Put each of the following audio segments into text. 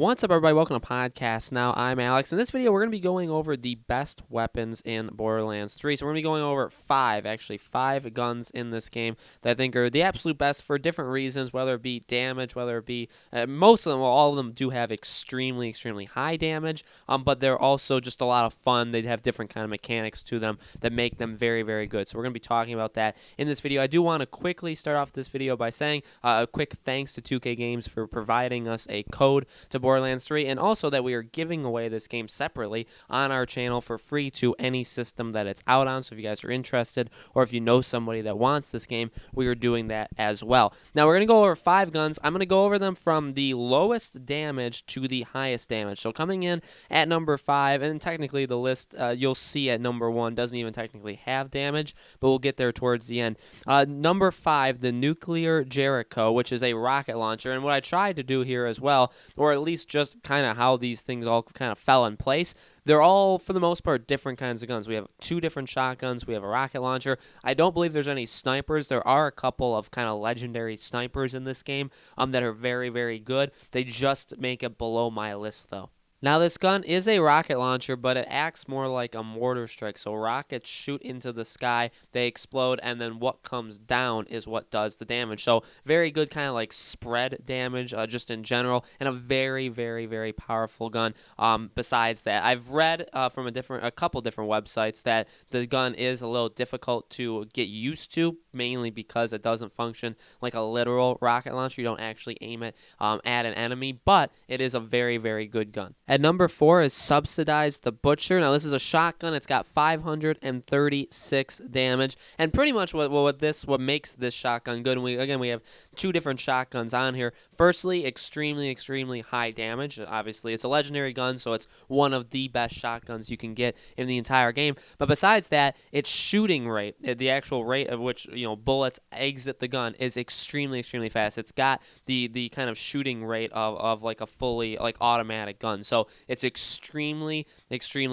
What's up, everybody? Welcome to Podcast Now. I'm Alex. In this video, we're going to be going over the best weapons in Borderlands 3. So we're going to be going over five guns in this game that I think are the absolute best for different reasons, whether it be damage, whether it be, most of them, well, all of them do have extremely high damage, but they're also just a lot of fun. They have different kind of mechanics to them that make them very good. So we're going to be talking about that in this video. I do want to quickly start off this video by saying a quick thanks to 2K Games for providing us a code to Borderlands 3, and also that we are giving away this game separately on our channel for free to any system that it's out on. So if you guys are interested, or if you know somebody that wants this game, we are doing that as well. Now we're going to go over five guns. I'm going to go over them from the lowest damage to the highest damage. So coming in at number 5, and technically the list you'll see at number 1 doesn't even technically have damage, but we'll get there towards the end. Number 5, the nuclear Jericho, which is a rocket launcher. And what I tried to do here as well, or at least just kind of how these things all kind of fell in place, they're all, for the most part, different kinds of guns. We have 2 different shotguns. We have a rocket launcher. I don't believe there's any snipers. There are a couple of kind of legendary snipers in this game that are very good. They just make it below my list, though. Now, this gun is a rocket launcher, but it acts more like a mortar strike. So rockets shoot into the sky, they explode, and then what comes down is what does the damage. So very good kind of like spread damage just in general, and a very powerful gun. Besides that, I've read from a couple different websites that the gun is a little difficult to get used to, mainly because it doesn't function like a literal rocket launcher. You don't actually aim it at an enemy, but it is a very good gun. At number 4 is Subsidized the Butcher. Now, this is a shotgun. It's got 536 damage. And pretty much what makes this shotgun good, and we have 2 different shotguns on here. Firstly, extremely high damage. Obviously, it's a legendary gun, so it's one of the best shotguns you can get in the entire game. But besides that, its shooting rate, the actual rate of which bullets exit the gun, is extremely fast. It's got the kind of shooting rate of like a fully automatic gun. So it's extremely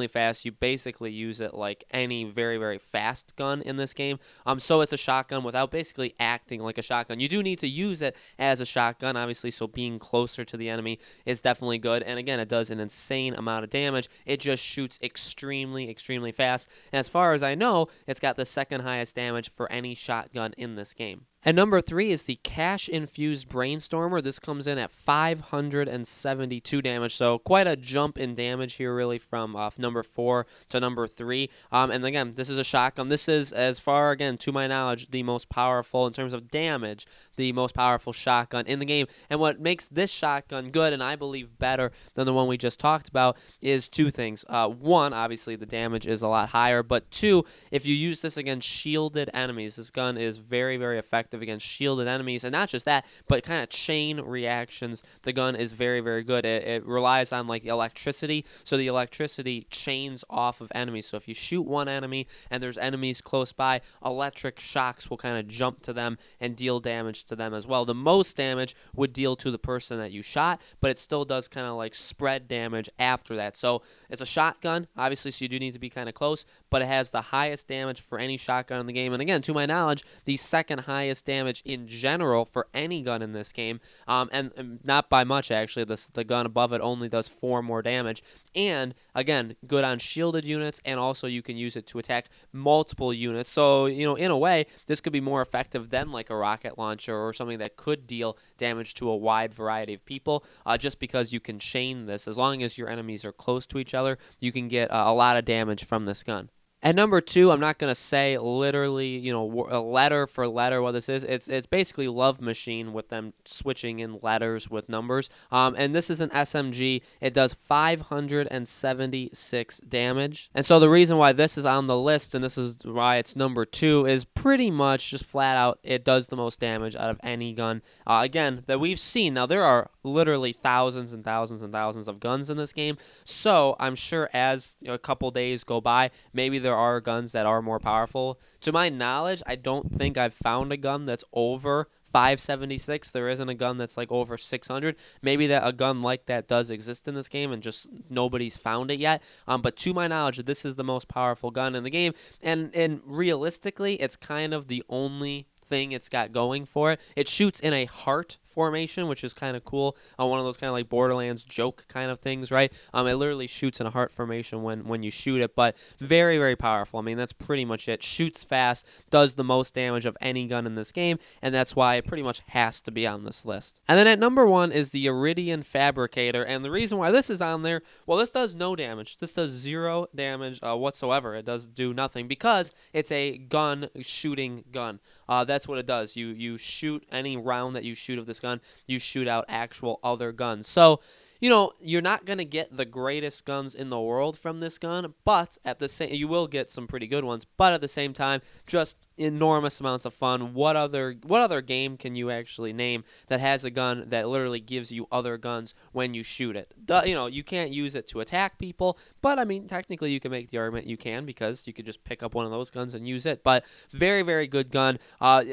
fast. You basically use it like any very fast gun in this game. So it's a shotgun without basically acting like a shotgun. You do need to use it as a shotgun, obviously, so being closer to the enemy is definitely good. And again, it does an insane amount of damage. It just shoots extremely fast. And as far as I know, it's got the second highest damage for any shotgun in this game. And number 3 is the cash-infused Brainstormer. This comes in at 572 damage, so quite a jump in damage here, really, from number 4 to number 3. And again, this is a shotgun. This is, as far, again, to my knowledge, the most powerful, in terms of damage, the most powerful shotgun in the game. And what makes this shotgun good, and I believe better than the one we just talked about, is 2 things. 1, obviously, the damage is a lot higher, but 2, if you use this against shielded enemies, this gun is very effective against shielded enemies. And not just that, but kind of chain reactions. The gun is very good. It relies on like electricity, so the electricity chains off of enemies. So if you shoot one enemy and there's enemies close by, electric shocks will kind of jump to them and deal damage to them as well. The most damage would deal to the person that you shot, but it still does kind of like spread damage after that. So it's a shotgun, obviously, so you do need to be kind of close, but it has the highest damage for any shotgun in the game. And again, to my knowledge, the second highest damage in general for any gun in this game, and not by much, actually. The gun above it only does 4 more damage. And again, good on shielded units, and also you can use it to attack multiple units. So, in a way, this could be more effective than like a rocket launcher or something that could deal damage to a wide variety of people, just because you can chain this. As long as your enemies are close to each other, you can get a lot of damage from this gun. At number 2, I'm not going to say literally, letter for letter what this is. It's basically Love Machine with them switching in letters with numbers. And this is an SMG. It does 576 damage. And so the reason why this is on the list, and this is why it's number 2, is pretty much just flat out it does the most damage out of any gun, again, that we've seen. Now, there are literally thousands and thousands of guns in this game. So I'm sure as a couple days go by, maybe there are guns that are more powerful. To my knowledge, I don't think I've found a gun that's over 576. There isn't a gun that's like over 600. Maybe that a gun like that does exist in this game and just nobody's found it yet. But to my knowledge, this is the most powerful gun in the game. And realistically, it's kind of the only thing it's got going for it. It shoots in a heart formation, which is kind of cool. One of those kind of like Borderlands joke kind of things, right? It literally shoots in a heart formation when you shoot it, but very, very powerful. I mean, that's pretty much it. Shoots fast, does the most damage of any gun in this game, and that's why it pretty much has to be on this list. And then at number 1 is the Eridian Fabricator, and the reason why this is on there, well, this does no damage. This does 0 damage whatsoever. It does do nothing because it's a gun shooting gun. That's what it does. You shoot any round that you shoot of this gun, you shoot out actual other guns. So, you know, you're not going to get the greatest guns in the world from this gun, but at the same, you will get some pretty good ones, but at the same time, just enormous amounts of fun. What other game can you actually name that has a gun that literally gives you other guns when you shoot it? You know, you can't use it to attack people, but I mean, technically you can make the argument you can, because you could just pick up one of those guns and use it. But very, very good gun.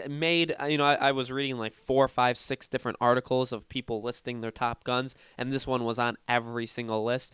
Made, you know, I was reading like 4, 5, 6 different articles of people listing their top guns, and this one was on every single list.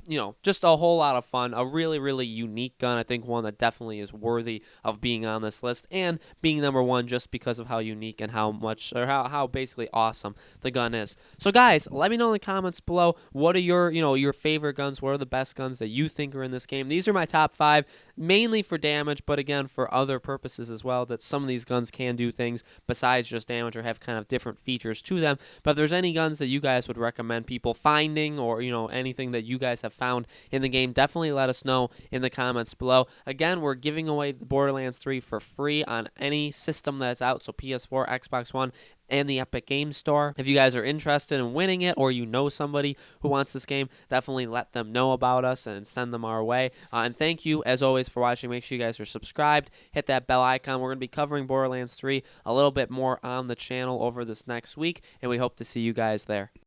You know, just a whole lot of fun. A really, really unique gun. I think one that definitely is worthy of being on this list and being number 1 just because of how unique and how much, or how basically awesome the gun is. So guys, let me know in the comments below, what are your, you know, your favorite guns? What are the best guns that you think are in this game? These are my top 5, mainly for damage, but again, for other purposes as well, that some of these guns can do things besides just damage or have kind of different features to them. But if there's any guns that you guys would recommend people finding, or, you know, anything that you guys have found in the game, definitely let us know in the comments below. Again, we're giving away Borderlands 3 for free on any system that's out, so PS4, Xbox One, and the Epic Games Store. If you guys are interested in winning it, or you know somebody who wants this game, definitely let them know about us and send them our way. And thank you, as always, for watching. Make sure you guys are subscribed. Hit that bell icon. We're going to be covering Borderlands 3 a little bit more on the channel over this next week, and we hope to see you guys there.